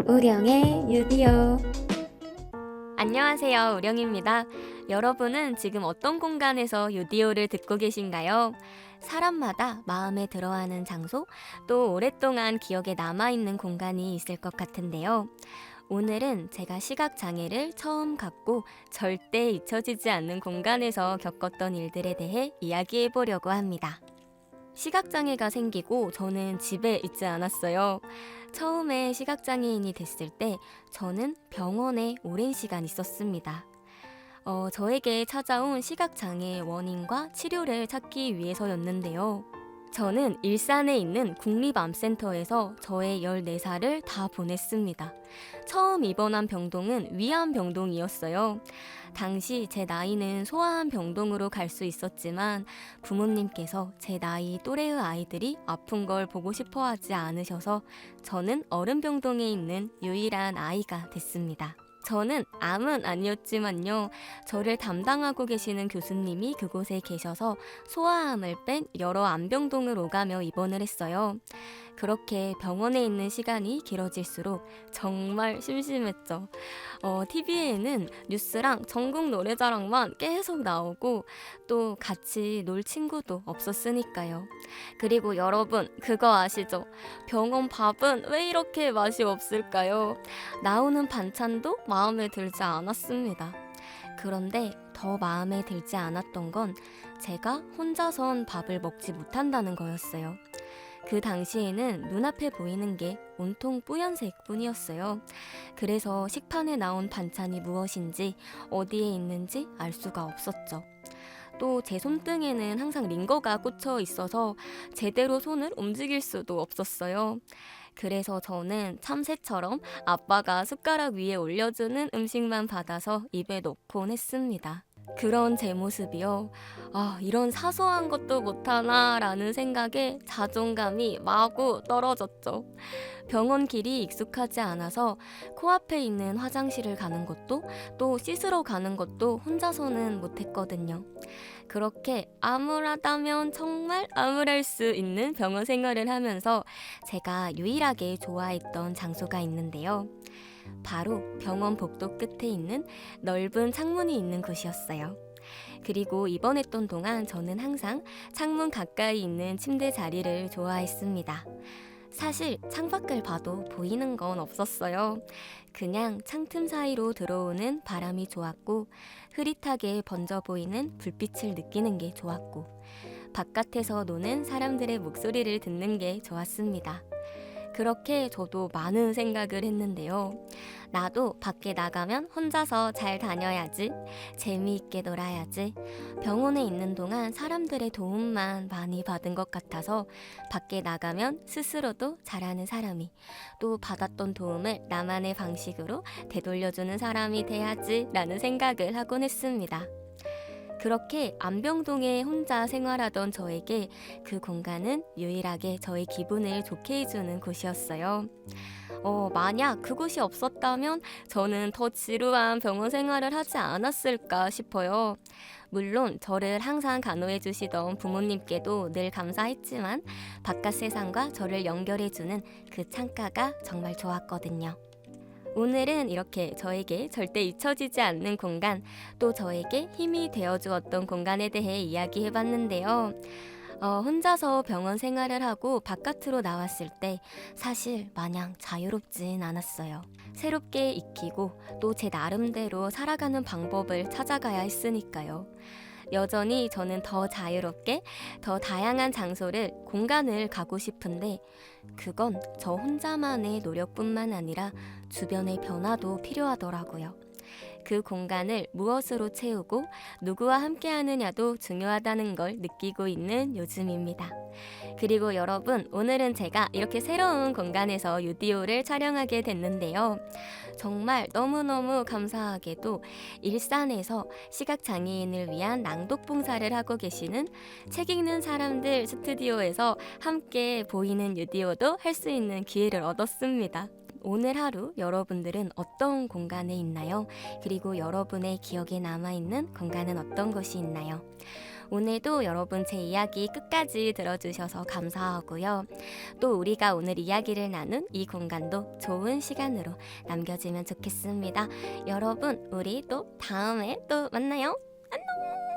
우령의 유디오. 안녕하세요, 우령입니다. 여러분은 지금 어떤 공간에서 유디오를 듣고 계신가요? 사람마다 마음에 들어하는 장소, 또 오랫동안 기억에 남아있는 공간이 있을 것 같은데요. 오늘은 제가 시각장애를 처음 갖고 절대 잊혀지지 않는 공간에서 겪었던 일들에 대해 이야기해 보려고 합니다. 시각장애가 생기고 저는 집에 있지 않았어요. 처음에 시각장애인이 됐을 때 저는 병원에 오랜 시간 있었습니다. 저에게 찾아온 시각장애의 원인과 치료를 찾기 위해서였는데요. 저는 일산에 있는 국립암센터에서 저의 14살을 다 보냈습니다. 처음 입원한 병동은 위암병동이었어요. 당시 제 나이는 소아암병동으로 갈 수 있었지만 부모님께서 제 나이 또래의 아이들이 아픈 걸 보고 싶어 하지 않으셔서 저는 어른병동에 있는 유일한 아이가 됐습니다. 저는 암은 아니었지만요, 저를 담당하고 계시는 교수님이 그곳에 계셔서 소아암을 뺀 여러 암병동을 오가며 입원을 했어요. 그렇게 병원에 있는 시간이 길어질수록 정말 심심했죠. TV에는 뉴스랑 전국 노래자랑만 계속 나오고 또 같이 놀 친구도 없었으니까요. 그리고 여러분, 그거 아시죠? 병원 밥은 왜 이렇게 맛이 없을까요? 나오는 반찬도 마음에 들지 않았습니다. 그런데 더 마음에 들지 않았던 건 제가 혼자선 밥을 먹지 못한다는 거였어요. 그 당시에는 눈앞에 보이는 게 온통 뿌연색 뿐이었어요. 그래서 식판에 나온 반찬이 무엇인지 어디에 있는지 알 수가 없었죠. 또 제 손등에는 항상 링거가 꽂혀 있어서 제대로 손을 움직일 수도 없었어요. 그래서 저는 참새처럼 아빠가 숟가락 위에 올려주는 음식만 받아서 입에 넣곤 했습니다. 그런 제 모습이요. 이런 사소한 것도 못하나 라는 생각에 자존감이 마구 떨어졌죠. 병원 길이 익숙하지 않아서 코앞에 있는 화장실을 가는 것도 또 씻으러 가는 것도 혼자서는 못했거든요. 그렇게 암울하다면 정말 암울할 수 있는 병원 생활을 하면서 제가 유일하게 좋아했던 장소가 있는데요. 바로 병원 복도 끝에 있는 넓은 창문이 있는 곳이었어요. 그리고 입원했던 동안 저는 항상 창문 가까이 있는 침대 자리를 좋아했습니다. 사실 창밖을 봐도 보이는 건 없었어요. 그냥 창틈 사이로 들어오는 바람이 좋았고 흐릿하게 번져 보이는 불빛을 느끼는 게 좋았고 바깥에서 노는 사람들의 목소리를 듣는 게 좋았습니다. 그렇게 저도 많은 생각을 했는데요. 나도 밖에 나가면 혼자서 잘 다녀야지. 재미있게 놀아야지. 병원에 있는 동안 사람들의 도움만 많이 받은 것 같아서 밖에 나가면 스스로도 잘하는 사람이, 또 받았던 도움을 나만의 방식으로 되돌려주는 사람이 돼야지 라는 생각을 하곤 했습니다. 그렇게 암병동에 혼자 생활하던 저에게 그 공간은 유일하게 저의 기분을 좋게 해주는 곳이었어요. 만약 그곳이 없었다면 저는 더 지루한 병원 생활을 하지 않았을까 싶어요. 물론 저를 항상 간호해 주시던 부모님께도 늘 감사했지만 바깥 세상과 저를 연결해주는 그 창가가 정말 좋았거든요. 오늘은 이렇게 저에게 절대 잊혀지지 않는 공간, 또 저에게 힘이 되어주었던 공간에 대해 이야기해봤는데요. 혼자서 병원 생활을 하고 바깥으로 나왔을 때 사실 마냥 자유롭진 않았어요. 새롭게 익히고 또 제 나름대로 살아가는 방법을 찾아가야 했으니까요. 여전히 저는 더 자유롭게, 더 다양한 장소를, 공간을 가고 싶은데 그건 저 혼자만의 노력뿐만 아니라 주변의 변화도 필요하더라고요. 그 공간을 무엇으로 채우고 누구와 함께 하느냐도 중요하다는 걸 느끼고 있는 요즘입니다. 그리고 여러분, 오늘은 제가 이렇게 새로운 공간에서 유디오를 촬영하게 됐는데요. 정말 너무너무 감사하게도 일산에서 시각장애인을 위한 낭독 봉사를 하고 계시는 책 읽는 사람들 스튜디오에서 함께 보이는 유디오도 할 수 있는 기회를 얻었습니다. 오늘 하루 여러분들은 어떤 공간에 있나요? 그리고 여러분의 기억에 남아있는 공간은 어떤 곳이 있나요? 오늘도 여러분 제 이야기 끝까지 들어주셔서 감사하고요. 또 우리가 오늘 이야기를 나눈 이 공간도 좋은 시간으로 남겨지면 좋겠습니다. 여러분, 우리 또 다음에 또 만나요. 안녕!